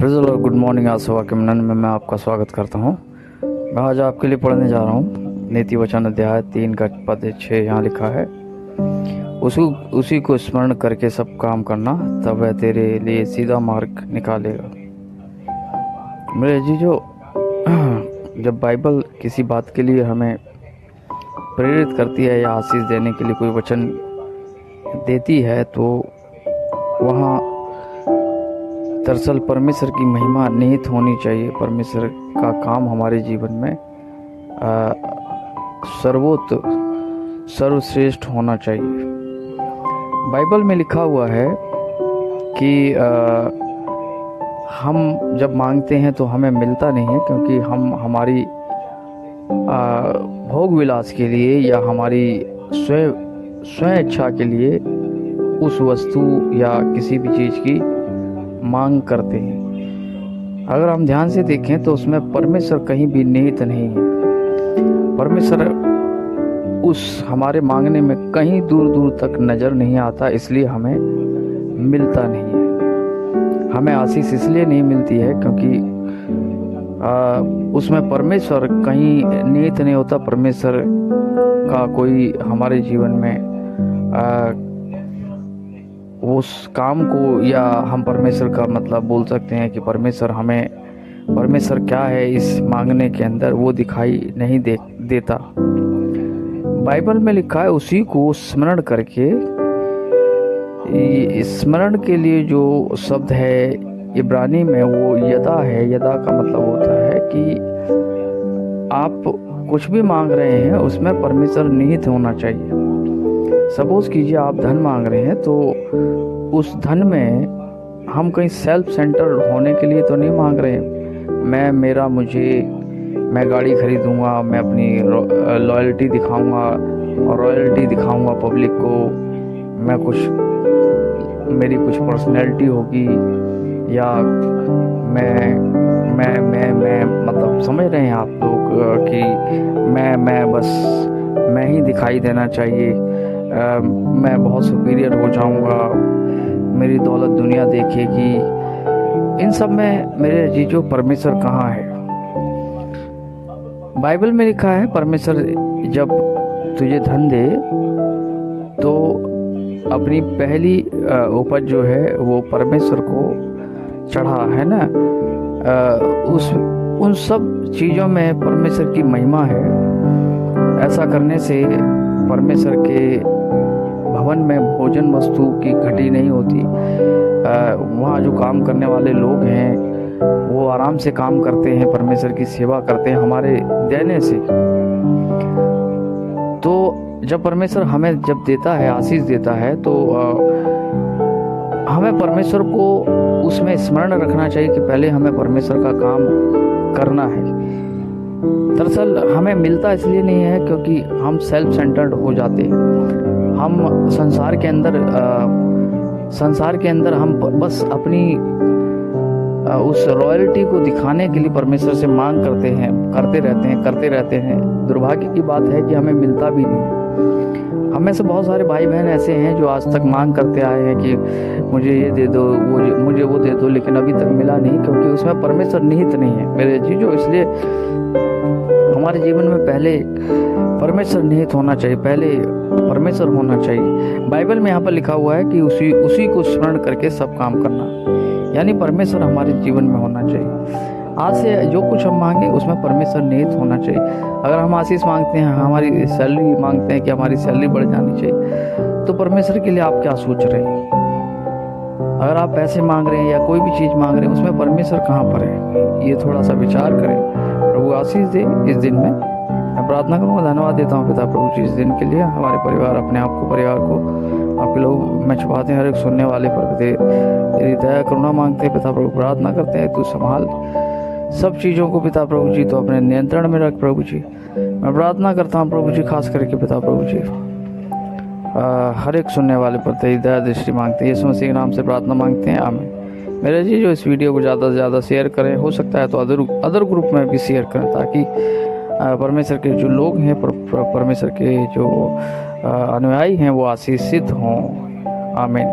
Praise the Lord. Good morning. आज सुबह के मनन में मैं आपका स्वागत करता हूँ। मैं आज आपके लिए पढ़ने जा रहा हूँ नीति वचन अध्याय 3 का पद 6। यहाँ लिखा है, उसी को स्मरण करके सब काम करना, तब वह तेरे लिए सीधा मार्ग निकालेगा। मेरे जीजो, जब बाइबल किसी बात के लिए हमें प्रेरित करती है या आशीष देने के लिए कोई वचन देती है, तो वहाँ दरअसल परमेश्वर की महिमा निहित होनी चाहिए। परमेश्वर का काम हमारे जीवन में सर्वश्रेष्ठ होना चाहिए। बाइबल में लिखा हुआ है कि हम जब मांगते हैं तो हमें मिलता नहीं है, क्योंकि हम हमारी भोग विलास के लिए या हमारी स्वयं इच्छा के लिए उस वस्तु या किसी भी चीज़ की मांग करते हैं। अगर हम ध्यान से देखें तो उसमें परमेश्वर कहीं भी निहित नहीं है। परमेश्वर उस हमारे मांगने में कहीं दूर दूर तक नज़र नहीं आता, इसलिए हमें मिलता नहीं है। हमें आशीष इसलिए नहीं मिलती है क्योंकि उसमें परमेश्वर कहीं निहित नहीं होता। परमेश्वर का कोई हमारे जीवन में उस काम को, या हम परमेश्वर का मतलब बोल सकते हैं कि परमेश्वर क्या है इस मांगने के अंदर, वो दिखाई नहीं देता। बाइबल में लिखा है, उसी को स्मरण करके। स्मरण के लिए जो शब्द है इब्रानी में वो यदा है। यदा का मतलब होता है कि आप कुछ भी मांग रहे हैं उसमें परमेश्वर निहित होना चाहिए। सपोज कीजिए आप धन मांग रहे हैं, तो उस धन में हम कहीं सेल्फ सेंटर होने के लिए तो नहीं मांग रहे हैं। मैं गाड़ी खरीदूंगा, मैं अपनी लॉयल्टी दिखाऊंगा और रॉयल्टी दिखाऊंगा पब्लिक को, मेरी कुछ पर्सनैलिटी होगी, या मैं मतलब समझ रहे हैं आप लोग कि मैं ही दिखाई देना चाहिए। मैं बहुत सुपीरियर हो जाऊंगा, मेरी दौलत दुनिया देखेगी। इन सब में मेरे जीजो परमेश्वर कहाँ है? बाइबल में लिखा है, परमेश्वर जब तुझे धन दे तो अपनी पहली उपज जो है वो परमेश्वर को चढ़ा, है ना। उन सब चीज़ों में परमेश्वर की महिमा है। ऐसा करने से परमेश्वर के भवन में भोजन वस्तु की घटी नहीं होती। वहाँ जो काम करने वाले लोग हैं वो आराम से काम करते हैं, परमेश्वर की सेवा करते हैं हमारे देने से। तो जब परमेश्वर हमें जब देता है, आशीष देता है, तो हमें परमेश्वर को उसमें स्मरण रखना चाहिए कि पहले हमें परमेश्वर का काम करना है। दरअसल हमें मिलता इसलिए नहीं है क्योंकि हम सेल्फ सेंटर्ड हो जाते हैं। हम संसार के अंदर हम बस अपनी उस रॉयल्टी को दिखाने के लिए परमेश्वर से मांग करते रहते हैं। दुर्भाग्य की बात है कि हमें मिलता भी नहीं है। हमें से बहुत सारे भाई बहन ऐसे हैं जो आज तक मांग करते आए हैं कि मुझे ये दे दो, मुझे वो दे दो, लेकिन अभी तक मिला नहीं, क्योंकि उसमें परमेश्वर निहित नहीं है मेरे जीजो। इसलिए हमारे जीवन में पहले परमेश्वर निहित होना चाहिए, पहले परमेश्वर होना चाहिए। बाइबल में यहाँ पर लिखा हुआ है कि उसी को स्मरण करके सब काम करना, यानी परमेश्वर हमारे जीवन में होना चाहिए। आज से जो कुछ हम मांगे उसमें परमेश्वर निहित होना चाहिए। अगर हम आशीष मांगते हैं, हमारी सैलरी मांगते हैं कि हमारी सैलरी बढ़ जानी चाहिए, तो परमेश्वर के लिए आप क्या सोच रहे हैं? अगर आप पैसे मांग रहे हैं या कोई भी चीज़ मांग रहे हैं, उसमें परमेश्वर कहाँ पर है? ये थोड़ा सा विचार करें। प्रभु आशीष दे इस दिन में। मैं प्रार्थना करूँगा। धन्यवाद देता हूँ पिता प्रभु जी इस दिन के लिए। हमारे परिवार को आपके लोग में छुपाते हैं, हर एक सुनने वाले पर तेरी दया करुणा मांगते हैं पिता प्रभु। प्रार्थना करते हैं तू संभाल सब चीज़ों को पिता प्रभु जी, तो अपने नियंत्रण में रख प्रभु जी। मैं प्रार्थना करता हूँ प्रभु जी, खास करके पिता प्रभु जी हर एक सुनने वाले पर तेरी दया दृष्टि मांगते हैं। यीशु मसीह के नाम से प्रार्थना मांगते हैं, आमीन। मेरे जी जो इस वीडियो को ज़्यादा से ज़्यादा शेयर करें, हो सकता है तो अदर ग्रुप में भी शेयर करें, ताकि परमेश्वर के जो लोग हैं, परमेश्वर के जो अनुयायी हैं, वो आशीषित हों। आमीन।